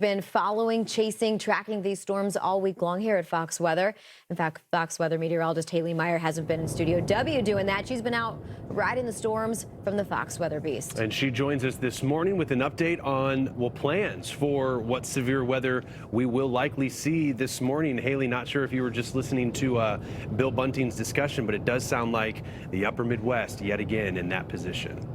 Been following, chasing, tracking these storms all week long here at Fox Weather. In fact, Fox Weather meteorologist Haley Meier hasn't been in Studio W doing that. She's been out riding the storms from the Fox Weather Beast. And she joins us this morning with an update on, well, plans for what severe weather we will likely see this morning. Haley, not sure if you were just listening to Bill Bunting's discussion, but it does sound like the upper Midwest yet again in that position.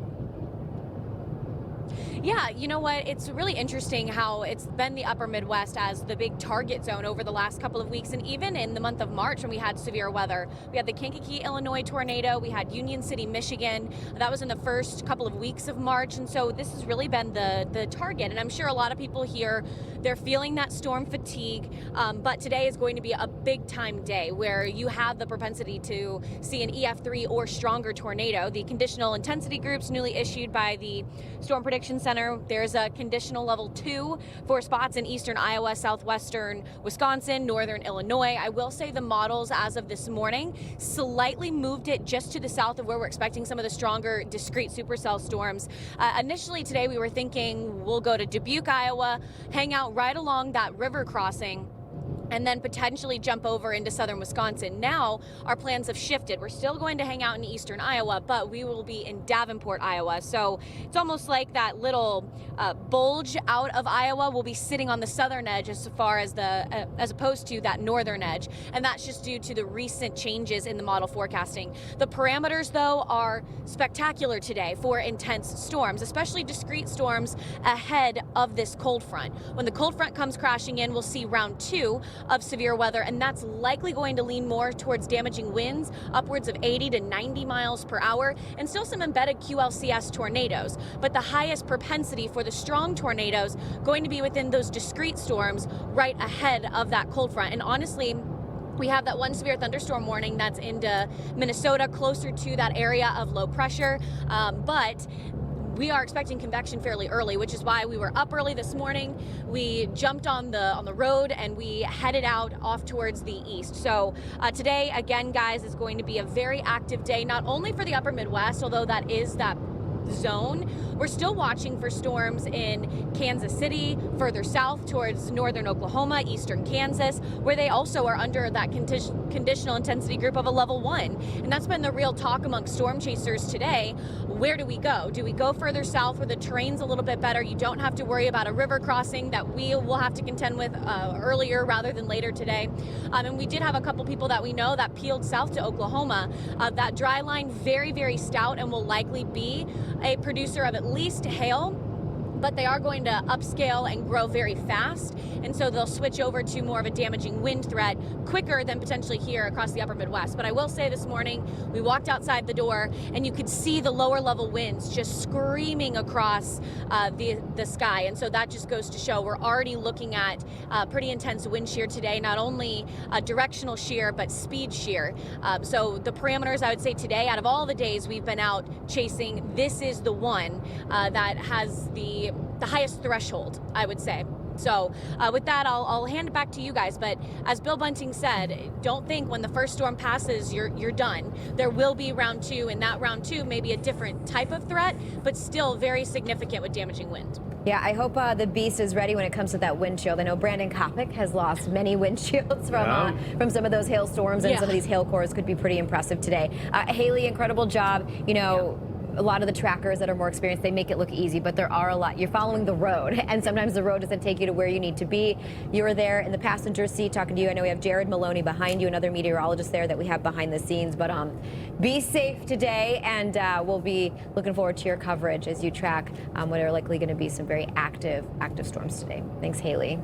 Yeah, you know what? It's really interesting how it's been the upper Midwest as the big target zone over the last couple of weeks. And even in the month of March when we had severe weather, we had the Kankakee, Illinois tornado. We had Union City, Michigan. That was in the first couple of weeks of March. And so this has really been the target. And I'm sure a lot of people here, they're feeling that storm fatigue. But today is going to be a big time day where you have the propensity to see an EF3 or stronger tornado. The conditional intensity groups newly issued by the Storm Prediction Center. There's a conditional level 2 for spots in eastern Iowa, southwestern Wisconsin, northern Illinois. I will say the models as of this morning slightly moved it just to the south of where we're expecting some of the stronger discrete supercell storms. Initially today we were thinking we'll go to Dubuque, Iowa, hang out right along that river crossing, and then potentially jump over into southern Wisconsin. Now our plans have shifted. We're still going to hang out in eastern Iowa, but we will be in Davenport, Iowa. So it's almost like that little bulge out of Iowa will be sitting on the southern edge as far as as opposed to that northern edge. And that's just due to the recent changes in the model forecasting. The parameters though are spectacular today for intense storms, especially discrete storms ahead of this cold front. When the cold front comes crashing in, we'll see round 2 of severe weather, and that's likely going to lean more towards damaging winds upwards of 80 to 90 miles per hour, and still some embedded QLCS tornadoes. But the highest propensity for the strong tornadoes going to be within those discrete storms right ahead of that cold front. And honestly, we have that one severe thunderstorm warning that's into Minnesota, closer to that area of low pressure, but we are expecting convection fairly early, which is why we were up early this morning. We jumped on the road and we headed out off towards the east. So today, again, guys, is going to be a very active day, not only for the upper Midwest, although that is that zone. We're still watching for storms in Kansas City, further south towards northern Oklahoma, eastern Kansas, where they also are under that conditional intensity group of a level 1. And that's been the real talk among storm chasers today. Where do we go? Do we go further south where the terrain's a little bit better? You don't have to worry about a river crossing that we will have to contend with earlier rather than later today. And we did have a couple people that we know that peeled south to Oklahoma. That dry line, very, very stout, and will likely be a producer of at least hail, but they are going to upscale and grow very fast, and so they'll switch over to more of a damaging wind threat quicker than potentially here across the upper Midwest. But I will say this morning, we walked outside the door and you could see the lower level winds just screaming across the sky, and so that just goes to show we're already looking at pretty intense wind shear today, not only directional shear, but speed shear. So the parameters, I would say today, out of all the days we've been out chasing, this is the one that has the highest threshold, I would say. So with that, I'll hand it back to you guys. But as Bill Bunting said, don't think when the first storm passes, you're done. There will be round 2, and that round 2 may be a different type of threat, but still very significant with damaging wind. Yeah, I hope the Beast is ready when it comes to that windshield. I know Brandon Kopic has lost many windshields from some of those hailstorms, and some of these hail cores could be pretty impressive today. Haley, incredible job. You know, a lot of the trackers that are more experienced, they make it look easy, but there are a lot. You're following the road, and sometimes the road doesn't take you to where you need to be. You were there in the passenger seat talking to you. I know we have Jared Maloney behind you, another meteorologist there that we have behind the scenes. But be safe today, and we'll be looking forward to your coverage as you track what are likely going to be some very active storms today. Thanks, Haley.